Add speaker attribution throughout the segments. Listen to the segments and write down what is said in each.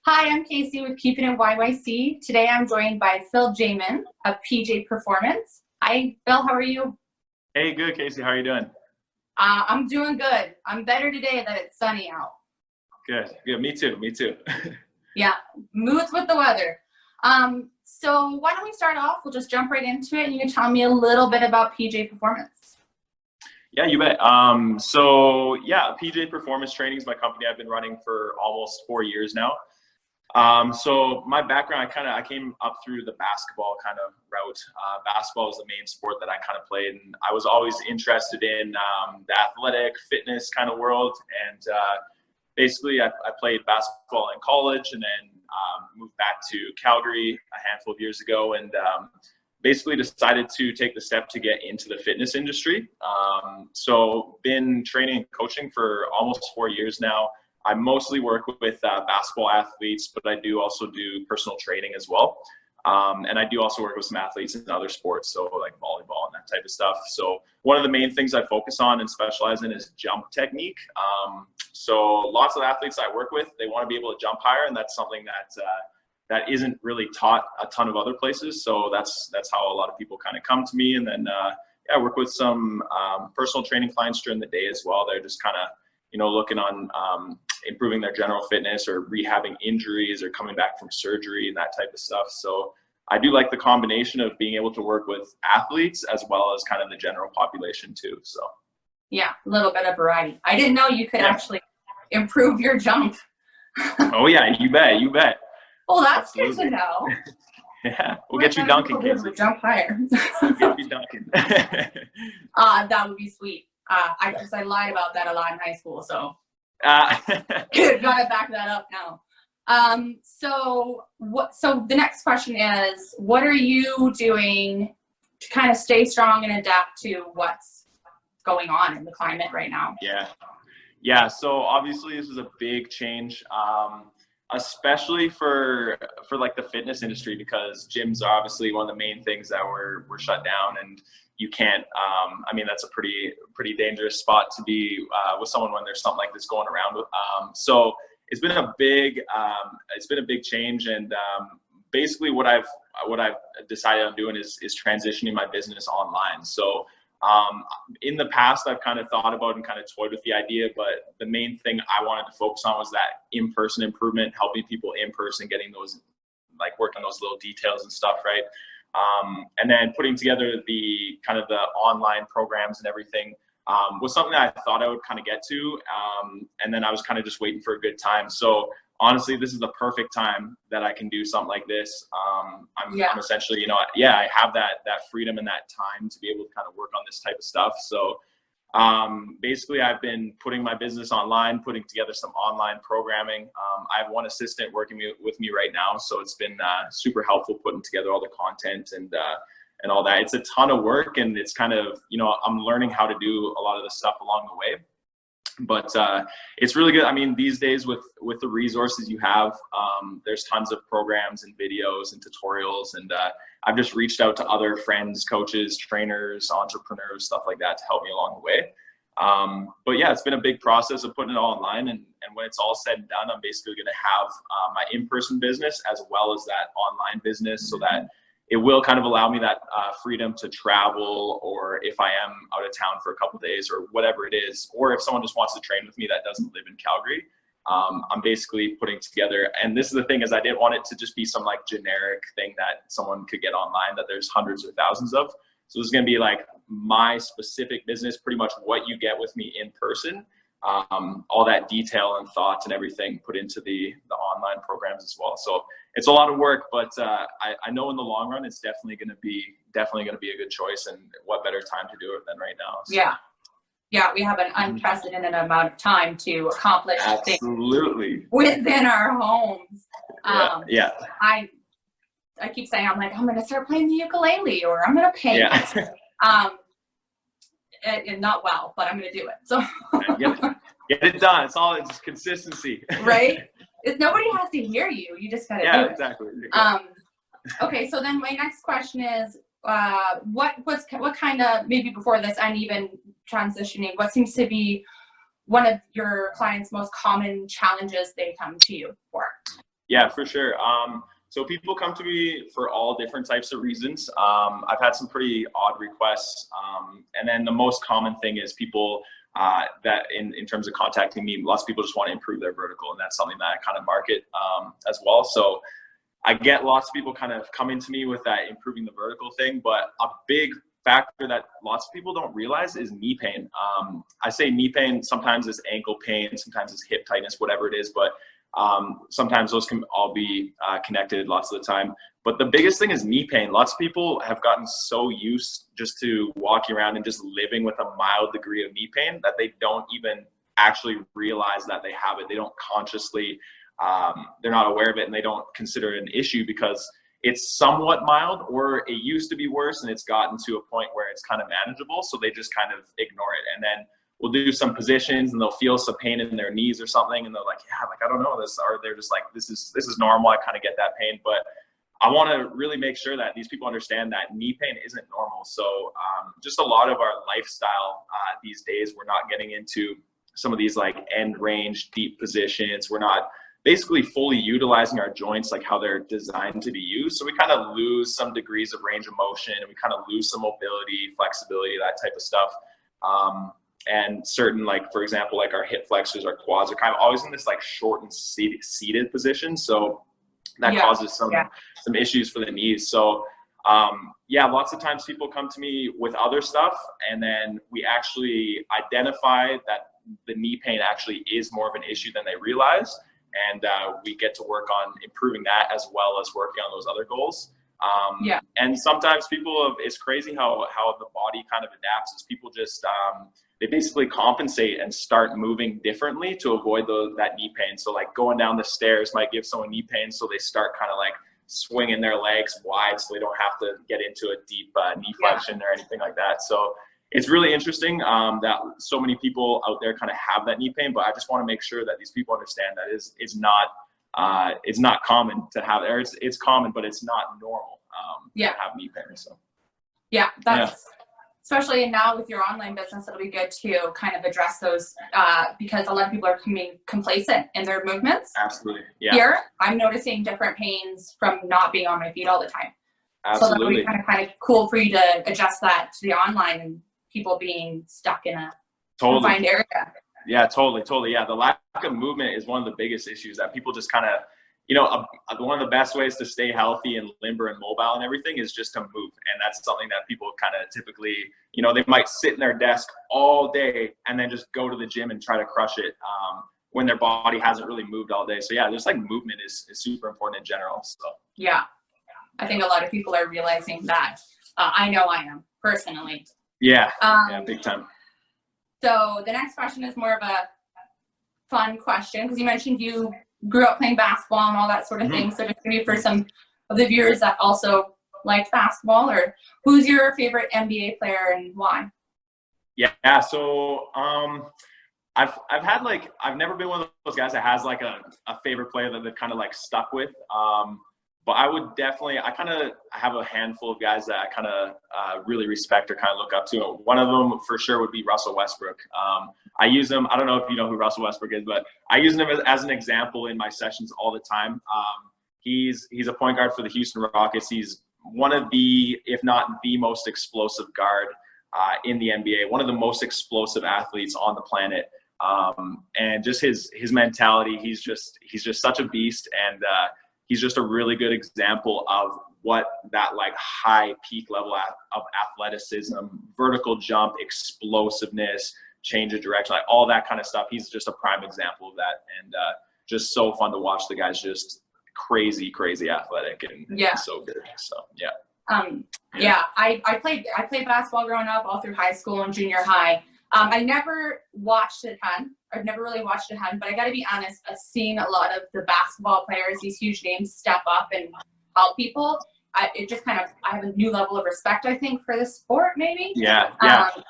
Speaker 1: Hi, I'm Casey with Keeping It YYC. Today I'm joined by Phil Jaman of PJ Performance. Hi, Phil, how are you?
Speaker 2: Hey, good, Casey. How are you doing?
Speaker 1: I'm doing good. I'm better today that it's sunny out.
Speaker 2: Good. Yeah, me too. Me too.
Speaker 1: Yeah, moods with the weather. So why don't we start off? We'll just jump right into it and you can tell me a little bit about PJ Performance.
Speaker 2: Yeah, you bet. PJ Performance Training is my company I've been running for almost 4 years now. So my background, I came up through the basketball kind of route. Basketball is the main sport that I kind of played, and I was always interested in the athletic fitness kind of world. And basically, I played basketball in college, and then moved back to Calgary a handful of years ago, and basically decided to take the step to get into the fitness industry. So been training and coaching for almost 4 years now. I mostly work with basketball athletes, but I do also do personal training as well. And I do also work with some athletes in other sports, so like volleyball and that type of stuff. So one of the main things I focus on and specialize in is jump technique. So lots of athletes I work with, they want to be able to jump higher, and that's something that isn't really taught a ton of other places. So that's how a lot of people kind of come to me. And then I work with some personal training clients during the day as well. They're just kind of looking on improving their general fitness or rehabbing injuries or coming back from surgery and that type of stuff. So I do like the combination of being able to work with athletes as well as kind of the general population too. So
Speaker 1: yeah, a little bit of variety. I didn't know you could actually improve your jump.
Speaker 2: Oh yeah, you bet.
Speaker 1: Well, that's good to know.
Speaker 2: Yeah, we'll get you dunking, Casey.
Speaker 1: Jump higher.
Speaker 2: We'll get you dunking.
Speaker 1: That would be sweet. I lied about that a lot in high school, so good. Gotta back that up now. So the next question is, what are you doing to kind of stay strong and adapt to what's going on in the climate right now?
Speaker 2: Yeah. So obviously this is a big change, especially for like the fitness industry, because gyms are obviously one of the main things that were shut down, and you can't, that's a pretty dangerous spot to be with someone when there's something like this going around. So it's been a big change. And basically what I've decided on doing is transitioning my business online. So in the past, I've kind of thought about and kind of toyed with the idea, but the main thing I wanted to focus on was that in-person improvement, helping people in person, getting those, like working those little details and stuff, right? And then putting together the kind of the online programs and everything was something that I thought I would kind of get to. And then I was kind of just waiting for a good time. So honestly, this is the perfect time that I can do something like this. I'm essentially, I have that freedom and that time to be able to kind of work on this type of stuff. So basically I've been putting my business online, putting together some online programming. I have one assistant working with me right now, so it's been super helpful putting together all the content and all that. It's a ton of work, and it's kind of, I'm learning how to do a lot of the stuff along the way. But it's really good. I mean, these days with the resources you have, there's tons of programs and videos and tutorials, and I've just reached out to other friends, coaches, trainers, entrepreneurs, stuff like that to help me along the way. But yeah, it's been a big process of putting it all online, and when it's all said and done, I'm basically going to have my in-person business as well as that online business, so that it will kind of allow me that freedom to travel, or if I am out of town for a couple of days or whatever it is, or if someone just wants to train with me that doesn't live in Calgary, I'm basically putting together. And this is the thing, is I didn't want it to just be some like generic thing that someone could get online that there's hundreds or thousands of. So this is going to be like my specific business, pretty much what you get with me in person. All that detail and thoughts and everything put into the online programs as well. So it's a lot of work, but I know in the long run it's definitely going to be a good choice, and what better time to do it than right now. So.
Speaker 1: Yeah, we have an unprecedented amount of time to accomplish
Speaker 2: things
Speaker 1: within our homes.
Speaker 2: Yeah.
Speaker 1: I keep saying, I'm going to start playing the ukulele, or I'm going to paint. And not well, but I'm going to do it. So
Speaker 2: get it done. It's consistency.
Speaker 1: Right? Nobody has to hear you. You just got to do it.
Speaker 2: Exactly.
Speaker 1: Okay. So then my next question is, what kind of, maybe before this uneven transitioning, what seems to be one of your clients' most common challenges they come to you for?
Speaker 2: Yeah, for sure. So people come to me for all different types of reasons. I've had some pretty odd requests. And then the most common thing is people that in terms of contacting me, lots of people just want to improve their vertical. And that's something that I kind of market as well. So I get lots of people kind of coming to me with that improving the vertical thing. But a big factor that lots of people don't realize is knee pain. I say knee pain, sometimes it's ankle pain, sometimes it's hip tightness, whatever it is. But sometimes those can all be connected lots of the time. But the biggest thing is knee pain. Lots of people have gotten so used just to walking around and just living with a mild degree of knee pain that they don't even actually realize that they have it. They don't consciously, they're not aware of it, and they don't consider it an issue because it's somewhat mild, or it used to be worse and it's gotten to a point where it's kind of manageable. So they just kind of ignore it. And then we'll do some positions and they'll feel some pain in their knees or something. And they're like, yeah, like, I don't know this. Or they're just like, this is normal. I kind of get that pain. But I want to really make sure that these people understand that knee pain isn't normal. So just a lot of our lifestyle these days, we're not getting into some of these like end range deep positions. We're not basically fully utilizing our joints like how they're designed to be used. So we kind of lose some degrees of range of motion, and we kind of lose some mobility, flexibility, that type of stuff. And certain, like, for example, like our hip flexors, our quads are kind of always in this like short and seated position. So that causes some issues for the knees. So lots of times people come to me with other stuff, and then we actually identify that the knee pain actually is more of an issue than they realize. And we get to work on improving that as well as working on those other goals. And sometimes it's crazy how the body kind of adapts. Is people just, they basically compensate and start moving differently to avoid that knee pain. So like going down the stairs might give someone knee pain. So they start kind of like swinging their legs wide so they don't have to get into a deep knee flexion or anything like that. So it's really interesting that so many people out there kind of have that knee pain, but I just want to make sure that these people understand that it's not common to have, or it's common, but it's not normal to have knee pain. So
Speaker 1: especially now with your online business, it'll be good to kind of address those because a lot of people are becoming complacent in their movements.
Speaker 2: Absolutely. Yeah.
Speaker 1: Here, I'm noticing different pains from not being on my feet all the time.
Speaker 2: Absolutely.
Speaker 1: So that'll be kind of cool for you to adjust that to the online and people being stuck in a confined area.
Speaker 2: Yeah, totally. Yeah, the lack of movement is one of the biggest issues that people just kind of, one of the best ways to stay healthy and limber and mobile and everything is just to move. And that's something that people kind of typically, they might sit in their desk all day and then just go to the gym and try to crush it when their body hasn't really moved all day. So yeah, there's like movement is super important in general. So
Speaker 1: yeah, I think a lot of people are realizing that. I know I am personally.
Speaker 2: Yeah, big time.
Speaker 1: So the next question is more of a fun question because you mentioned you grew up playing basketball and all that sort of thing. So just maybe for some of the viewers that also liked basketball, or who's your favorite NBA player and why?
Speaker 2: Yeah. So I've never been one of those guys that has like a favorite player that they've kind of like stuck with. But I would definitely, I have a handful of guys that I kind of really respect or kind of look up to. One of them for sure would be Russell Westbrook. I use him, I don't know if you know who Russell Westbrook is, but I use him as an example in my sessions all the time. He's a point guard for the Houston Rockets. He's one of the, if not the most explosive guard in the NBA, one of the most explosive athletes on the planet. And just his mentality, he's just such a beast. And he's just a really good example of what that like high peak level of athleticism, vertical jump, explosiveness, change of direction, like all that kind of stuff. He's just a prime example of that. And just so fun to watch. The guy's just crazy athletic and so good. So I played basketball growing up all through high school and junior high. I never watched a ton. I've never really watched a ton, but I got to be honest, I've seen a lot of the basketball players, these huge names, step up and help people. I have a new level of respect, I think, for this sport, maybe. Yeah.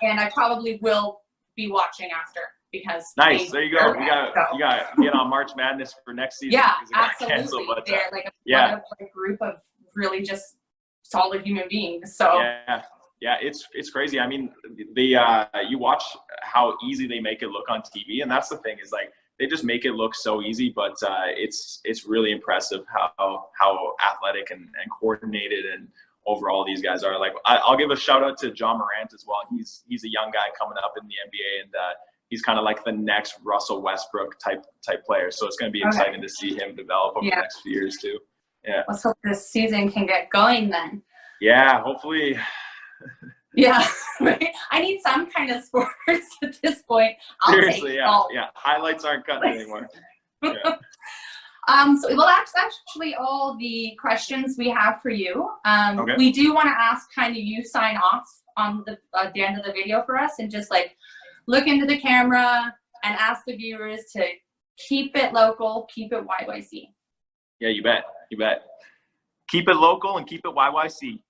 Speaker 1: And I probably will be watching after because.
Speaker 2: Nice. There you go. You got to get on March Madness for next season.
Speaker 1: Yeah, absolutely. Canceled, but, they're like a group of really just solid human beings. So.
Speaker 2: Yeah, it's crazy. I mean, you watch how easy they make it look on TV, and that's the thing is like they just make it look so easy, but it's really impressive how athletic and coordinated and overall these guys are. Like I'll give a shout out to Jaman as well. He's a young guy coming up in the NBA, and he's kind of like the next Russell Westbrook type player. So it's going to be exciting to see him develop over the next few years too. Yeah.
Speaker 1: Let's hope this season can get going then.
Speaker 2: Yeah, hopefully.
Speaker 1: Yeah, right. I need some kind of sports at this point.
Speaker 2: Seriously, yeah. Highlights aren't cutting anymore. Yeah.
Speaker 1: So well, that's actually all the questions we have for you.
Speaker 2: Okay.
Speaker 1: We do want to ask kind of you sign off on at the end of the video for us, and just like look into the camera and ask the viewers to keep it local, keep it YYC.
Speaker 2: Yeah, you bet. Keep it local and keep it YYC.